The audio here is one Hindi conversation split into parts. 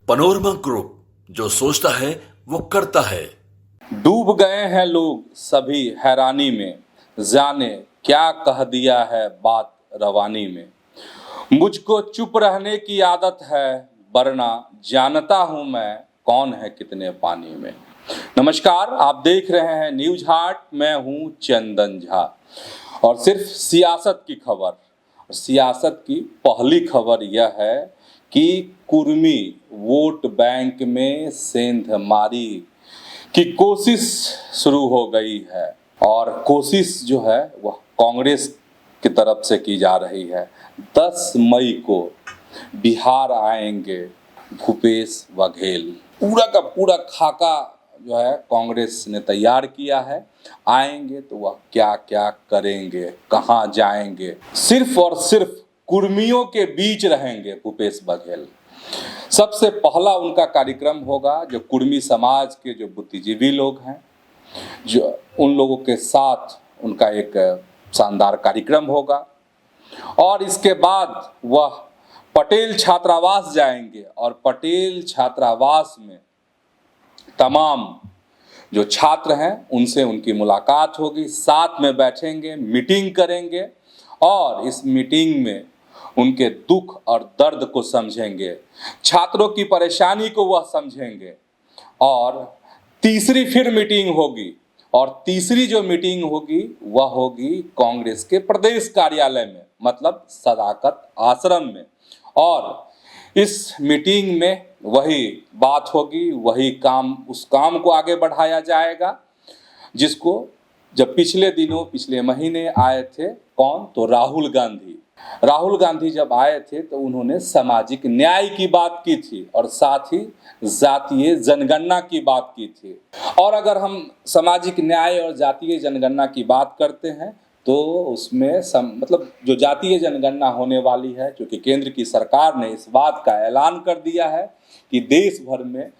पनोरमा ग्रुप, जो सोचता है वो करता है। डूब गए हैं लोग सभी हैरानी में, जाने क्या कह दिया है बात रवानी में। मुझको चुप रहने की आदत है, वरना जानता हूं मैं कौन है कितने पानी में। नमस्कार, आप देख रहे हैं न्यूज हाट। मैं हूं चंदन झा और सिर्फ सियासत की खबर। सियासत की पहली खबर यह है कि कुर्मी वोट बैंक में सेंधमारी की कोशिश शुरू हो गई है और कोशिश जो है वह कांग्रेस की तरफ से की जा रही है। 10 मई को बिहार आएंगे भूपेश बघेल। पूरा का पूरा खाका जो है कांग्रेस ने तैयार किया है। आएंगे तो वह क्या क्या करेंगे, कहां जाएंगे। सिर्फ और सिर्फ कुर्मियों के बीच रहेंगे भूपेश बघेल। सबसे पहला उनका कार्यक्रम होगा जो कुर्मी समाज के जो बुद्धिजीवी लोग हैं, जो उन लोगों के साथ उनका एक शानदार कार्यक्रम होगा। और इसके बाद वह पटेल छात्रावास जाएंगे और पटेल छात्रावास में तमाम जो छात्र हैं उनसे उनकी मुलाकात होगी। साथ में बैठेंगे, मीटिंग करेंगे और इस मीटिंग में उनके दुख और दर्द को समझेंगे, छात्रों की परेशानी को वह समझेंगे। और तीसरी फिर मीटिंग होगी और तीसरी जो मीटिंग होगी वह होगी कांग्रेस के प्रदेश कार्यालय में, मतलब सदाकत आश्रम में। और इस मीटिंग में वही बात होगी, वही काम, उस काम को आगे बढ़ाया जाएगा जिसको जब पिछले दिनों, पिछले महीने आए थे कौन, तो राहुल गांधी जब आए थे तो उन्होंने सामाजिक न्याय की बात की थी और साथ ही जातीय जनगणना की बात की थी। और अगर हम सामाजिक न्याय और जातीय जनगणना की बात करते हैं तो उसमें मतलब जो जातीय जनगणना होने वाली है, क्योंकि केंद्र की सरकार ने इस बात का ऐलान कर दिया है कि देश भर में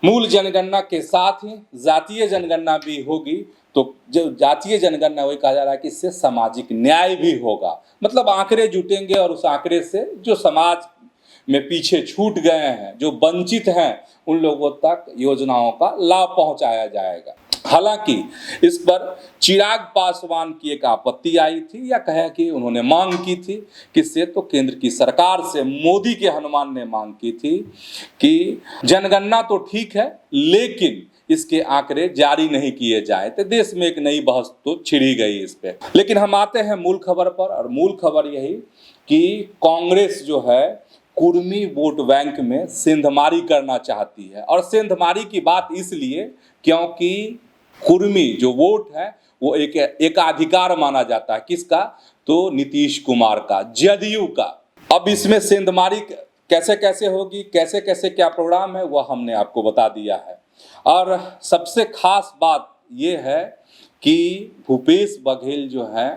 मूल जनगणना के साथ ही जातीय जनगणना भी होगी। तो जो जातीय जनगणना वही कहा जा रहा है कि इससे सामाजिक न्याय भी होगा, मतलब आंकड़े जुटेंगे और उस आंकड़े से जो समाज में पीछे छूट गए हैं, जो वंचित हैं, उन लोगों तक योजनाओं का लाभ पहुंचाया जाएगा। हालांकि इस पर चिराग पासवान की एक आपत्ति आई थी, या कहे कि उन्होंने मांग की थी, किससे, तो केंद्र की सरकार से मोदी के हनुमान ने मांग की थी कि जनगणना तो ठीक है लेकिन इसके आंकड़े जारी नहीं किए जाए। तो देश में एक नई बहस तो छिड़ी गई इस पे। लेकिन हम आते हैं मूल खबर पर, और मूल खबर यही कि कांग्रेस जो है कुर्मी वोट बैंक में सेंधमारी करना चाहती है। और सेंधमारी की बात इसलिए क्योंकि कुर्मी जो वोट है वो एक एकाधिकार माना जाता है। किसका, तो नीतीश कुमार का, जदयू का। अब इसमें सेंधमारी कैसे कैसे होगी, कैसे कैसे क्या प्रोग्राम है, वह हमने आपको बता दिया है। और सबसे खास बात यह है कि भूपेश बघेल जो है,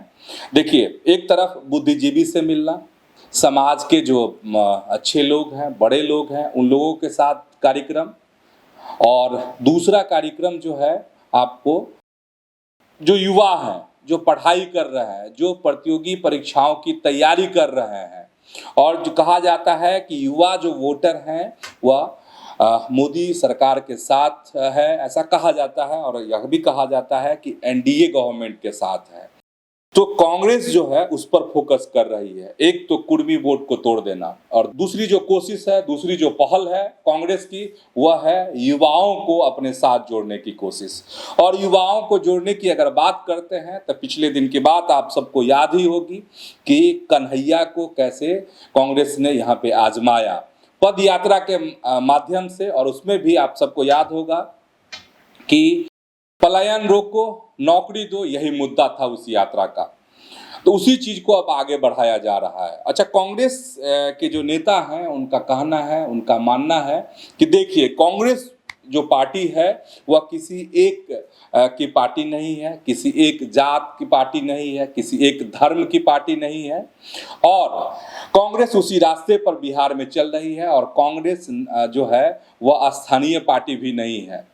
देखिए, एक तरफ बुद्धिजीवी से मिलना, समाज के जो अच्छे लोग हैं, बड़े लोग हैं, उन लोगों के साथ कार्यक्रम, और दूसरा कार्यक्रम जो है आपको जो युवा हैं, जो पढ़ाई कर रहे हैं, जो प्रतियोगी परीक्षाओं की तैयारी कर रहे हैं, और जो कहा जाता है कि युवा जो वोटर हैं वह मोदी सरकार के साथ है, ऐसा कहा जाता है। और यह भी कहा जाता है कि एनडीए गवर्नमेंट के साथ है। तो कांग्रेस जो है उस पर फोकस कर रही है। एक तो कुर्मी वोट को तोड़ देना, और दूसरी जो कोशिश है, दूसरी जो पहल है कांग्रेस की, वह है युवाओं को अपने साथ जोड़ने की कोशिश। और युवाओं को जोड़ने की अगर बात करते हैं तो पिछले दिन की बात आप सबको याद ही होगी कि कन्हैया को कैसे कांग्रेस ने यहाँ पे आजमाया पद यात्रा के माध्यम से। और उसमें भी आप सबको याद होगा कि पलायन रोको, नौकरी दो, यही मुद्दा था उस यात्रा का। तो उसी चीज को अब आगे बढ़ाया जा रहा है। अच्छा, कांग्रेस के जो नेता हैं उनका कहना है, उनका मानना है कि देखिए, कांग्रेस जो पार्टी है वह किसी एक की पार्टी नहीं है, किसी एक जात की पार्टी नहीं है, किसी एक धर्म की पार्टी नहीं है। और कांग्रेस उसी रास्ते पर बिहार में चल रही है। और कांग्रेस जो है वह स्थानीय पार्टी भी नहीं है।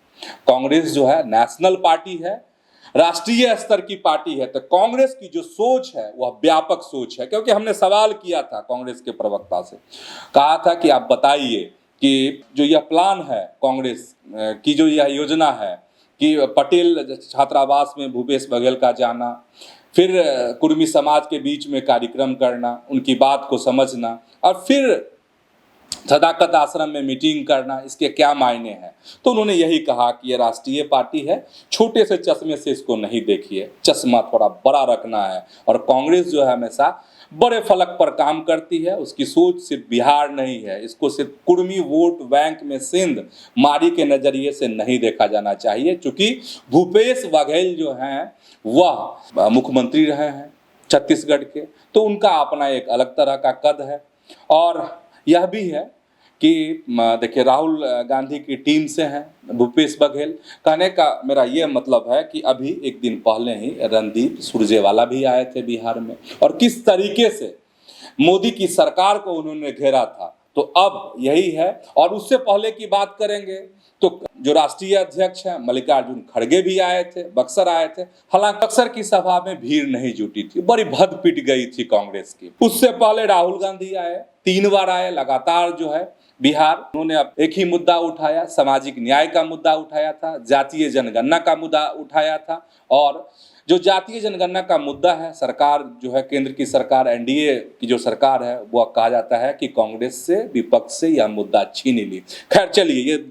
कांग्रेस जो है नेशनल पार्टी है, राष्ट्रीय स्तर की पार्टी है। तो कांग्रेस की जो सोच है वह व्यापक सोच है। क्योंकि हमने सवाल किया था कांग्रेस के प्रवक्ता से, कहा था कि आप बताइए कि जो यह प्लान है कांग्रेस की, जो यह योजना है कि पटेल छात्रावास में भूपेश बघेल का जाना, फिर कुर्मी समाज के बीच में कार्यक्रम करना, उनकी बात को समझना और फिर सदाकत आश्रम में मीटिंग करना, इसके क्या मायने हैं। तो उन्होंने यही कहा कि यह राष्ट्रीय पार्टी है, छोटे से चश्मे से इसको नहीं देखिए, चश्मा थोड़ा बड़ा रखना है। और कांग्रेस जो है हमेशा बड़े फलक पर काम करती है, उसकी सोच सिर्फ बिहार नहीं है, इसको सिर्फ कुर्मी वोट बैंक में सिंध मारी के नज़रिए से नहीं देखा जाना चाहिए। चूँकि भूपेश बघेल जो हैं वह मुख्यमंत्री रहे हैं छत्तीसगढ़ के, तो उनका अपना एक अलग तरह का कद है। और यह भी है कि देखिए राहुल गांधी की टीम से हैं भूपेश बघेल। कहने का मेरा ये मतलब है कि अभी एक दिन पहले ही रणदीप सुरजेवाला भी आए थे बिहार में, और किस तरीके से मोदी की सरकार को उन्होंने घेरा था। तो अब यही है। और उससे पहले की बात करेंगे तो जो राष्ट्रीय अध्यक्ष हैं मल्लिकार्जुन खड़गे भी आए थे, बक्सर आए थे। हालांकि बक्सर की सभा में भीड़ नहीं जुटी थी, बड़ी भद पिट गई थी कांग्रेस की। उससे पहले राहुल गांधी आए, 3 बार आए लगातार जो है बिहार। उन्होंने अब एक ही मुद्दा उठाया, सामाजिक न्याय का मुद्दा उठाया था, जातीय जनगणना का मुद्दा उठाया था। और जो जातीय जनगणना का मुद्दा है, सरकार जो है केंद्र की सरकार, एनडीए की जो सरकार है, वो कहा जाता है कि कांग्रेस से, विपक्ष से यह मुद्दा छीन ली। खैर चलिए, ये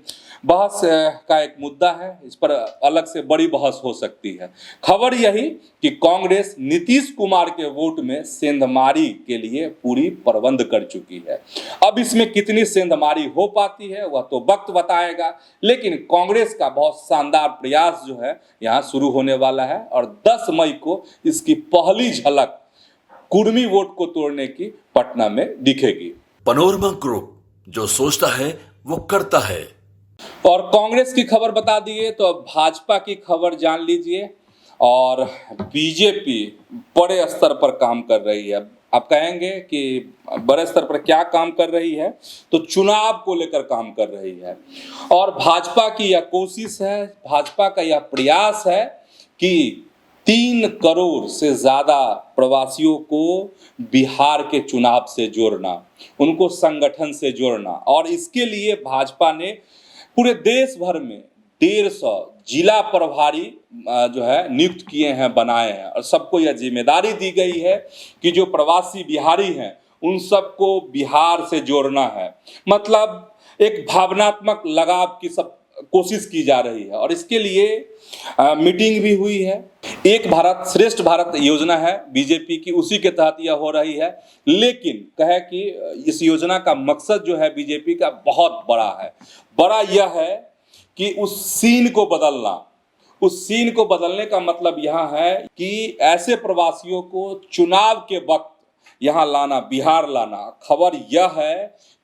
बहस का एक मुद्दा है, इस पर अलग से बड़ी बहस हो सकती है। खबर यही कि कांग्रेस नीतीश कुमार के वोट में सेंधमारी के लिए पूरी प्रबंध कर चुकी है। अब इसमें कितनी सेंधमारी हो पाती है वह तो वक्त बताएगा, लेकिन कांग्रेस का बहुत शानदार प्रयास जो है यहाँ शुरू होने वाला है। और 10 मई को इसकी पहली झलक कुर्मी वोट को तोड़ने की पटना में दिखेगी। पनोरमा ग्रुप, जो सोचता है वो करता है। और कांग्रेस की खबर बता दिए, तो अब भाजपा की खबर जान लीजिए। और बीजेपी बड़े स्तर पर काम कर रही है। आप कहेंगे कि बड़े स्तर पर क्या काम कर रही है, तो चुनाव को लेकर काम कर रही है। और भाजपा की यह कोशिश है, भाजपा का यह प्रयास है कि 3 करोड़ से ज़्यादा प्रवासियों को बिहार के चुनाव से जोड़ना, उनको संगठन से जोड़ना। और इसके लिए भाजपा ने पूरे देश भर में 150 जिला प्रभारी जो है नियुक्त किए हैं, बनाए हैं। और सबको यह जिम्मेदारी दी गई है कि जो प्रवासी बिहारी हैं उन सबको बिहार से जोड़ना है। मतलब एक भावनात्मक लगाव की सब कोशिश की जा रही है। और इसके लिए मीटिंग भी हुई है। एक भारत श्रेष्ठ भारत योजना है बीजेपी की, उसी के तहत यह हो रही है। लेकिन कहे कि इस योजना का मकसद जो है बीजेपी का बहुत बड़ा है। बड़ा यह है कि उस सीन को बदलना। उस सीन को बदलने का मतलब यह है कि ऐसे प्रवासियों को चुनाव के वक्त यहाँ लाना, बिहार लाना। खबर यह है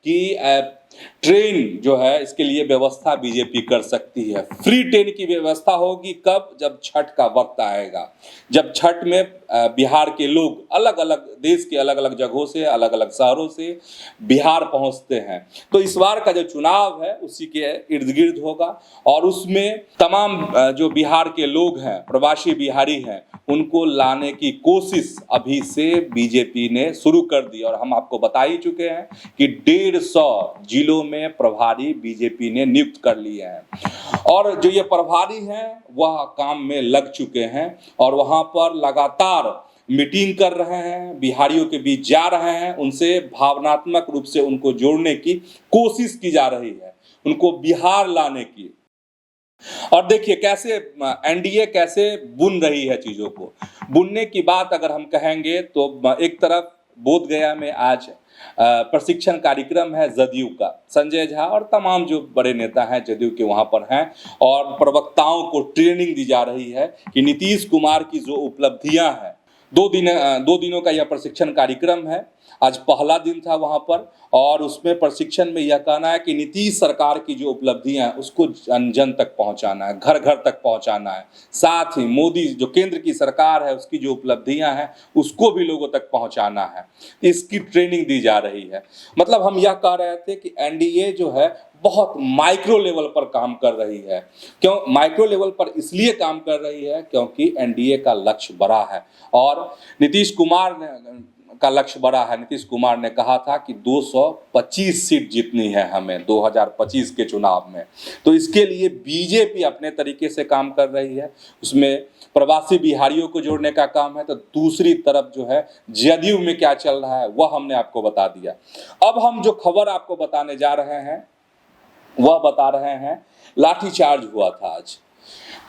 कि ट्रेन जो है इसके लिए व्यवस्था बीजेपी कर सकती है। फ्री ट्रेन की व्यवस्था होगी कब? जब छठ का वक्त आएगा, जब छठ में बिहार के लोग अलग अलग देश के अलग अलग जगहों से, अलग अलग शहरों से बिहार पहुंचते हैं। तो इस बार का जो चुनाव है उसी के इर्द गिर्द होगा। और उसमें तमाम जो बिहार के लोग हैं, प्रवासी बिहारी हैं, उनको लाने की कोशिश अभी से बीजेपी ने शुरू कर दी। और हम आपको बता ही चुके हैं कि 150 जिलों में प्रभारी बीजेपी ने नियुक्त कर लिए हैं। और जो ये प्रभारी हैं वह काम में लग चुके हैं और वहां पर लगातार मीटिंग कर रहे हैं, बिहारियों के बीच जा रहे हैं, उनसे भावनात्मक रूप से उनको जोड़ने की कोशिश की जा रही है, उनको बिहार लाने की। और देखिए कैसे एनडीए कैसे बुन रही है चीजों को। बुनने की बात अगर हम कहेंगे तो एक तरफ बोधगया में आज प्रशिक्षण कार्यक्रम है जदयू का। संजय झा और तमाम जो बड़े नेता हैं जदयू के वहां पर हैं और प्रवक्ताओं को ट्रेनिंग दी जा रही है कि नीतीश कुमार की जो उपलब्धियां हैं, 2 दिनों का यह प्रशिक्षण कार्यक्रम है। आज पहला दिन था वहां पर और उसमें प्रशिक्षण में यह कहना है कि नीतीश सरकार की जो उपलब्धियां हैं उसको जन जन तक पहुंचाना है, घर घर तक पहुंचाना है। साथ ही मोदी जो केंद्र की सरकार है उसकी जो उपलब्धियां हैं उसको भी लोगों तक पहुंचाना है। इसकी ट्रेनिंग दी जा रही है। मतलब हम यह कह रहे थे कि एनडीए जो है बहुत माइक्रो लेवल पर काम कर रही है। क्यों माइक्रो लेवल पर? इसलिए काम कर रही है क्योंकि एनडीए का लक्ष्य बड़ा है और नीतीश कुमार का लक्ष्य बड़ा है। नीतीश कुमार ने कहा था कि 225 सीट जीतनी है हमें 2025 के चुनाव में। तो इसके लिए बीजेपी अपने तरीके से काम कर रही है, उसमें प्रवासी बिहारियों को जोड़ने का काम है। तो दूसरी तरफ जो है जदयू में क्या चल रहा है वह हमने आपको बता दिया। अब हम जो खबर आपको बताने जा रहे हैं वह बता रहे हैं, लाठीचार्ज हुआ था आज।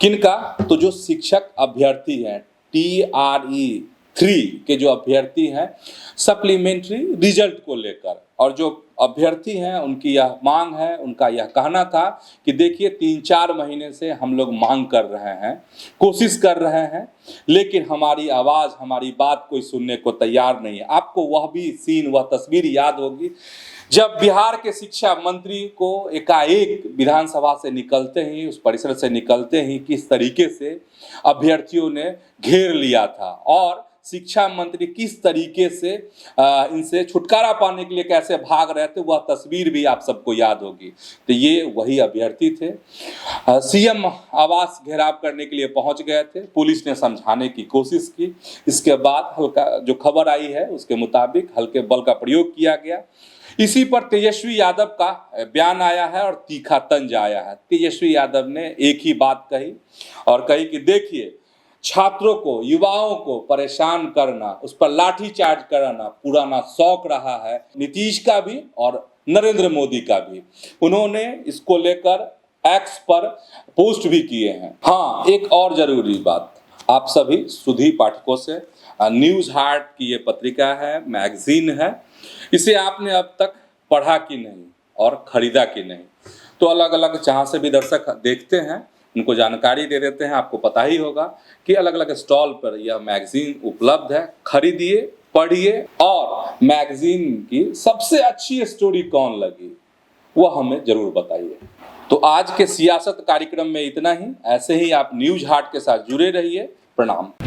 किनका? तो जो शिक्षक अभ्यर्थी हैं TRE-3 के जो अभ्यर्थी हैं सप्लीमेंट्री रिजल्ट को लेकर, और जो अभ्यर्थी हैं उनकी यह मांग है, उनका यह कहना था कि देखिए 3-4 महीने से हम लोग मांग कर रहे हैं, कोशिश कर रहे हैं, लेकिन हमारी आवाज़, हमारी बात कोई सुनने को तैयार नहीं है। आपको वह भी सीन, वह तस्वीर याद होगी जब बिहार के शिक्षा मंत्री को एकाएक विधानसभा से निकलते ही, उस परिसर से निकलते ही किस तरीके से अभ्यर्थियों ने घेर लिया था, और शिक्षा मंत्री किस तरीके से इनसे छुटकारा पाने के लिए कैसे भाग रहे थे, वह तस्वीर भी आप सबको याद होगी। तो ये वही अभ्यर्थी थे। सीएम आवास घेराव करने के लिए पहुंच गए थे, पुलिस ने समझाने की कोशिश की। इसके बाद हल्का जो खबर आई है उसके मुताबिक हल्के बल का प्रयोग किया गया। इसी पर तेजस्वी यादव का बयान आया है और तीखा तंज आया है। तेजस्वी यादव ने एक ही बात कही और कही कि देखिए, छात्रों को, युवाओं को परेशान करना, उस पर लाठीचार्ज कराना पुराना शौक रहा है नीतीश का भी और नरेंद्र मोदी का भी। उन्होंने इसको लेकर एक्स पर पोस्ट भी किए हैं। हाँ, एक और जरूरी बात आप सभी सुधी पाठकों से, न्यूज़ हार्ट की ये पत्रिका है, मैगजीन है, इसे आपने अब तक पढ़ा कि नहीं और खरीदा कि नहीं? तो अलग अलग जहाँ से भी दर्शक देखते हैं उनको जानकारी दे देते हैं। आपको पता ही होगा कि अलग अलग स्टॉल पर यह मैगजीन उपलब्ध है। खरीदिए, पढ़िए, और मैगजीन की सबसे अच्छी स्टोरी कौन लगी वह हमें जरूर बताइए। तो आज के सियासत कार्यक्रम में इतना ही। ऐसे ही आप न्यूज़ हार्ट के साथ जुड़े रहिए। प्रणाम।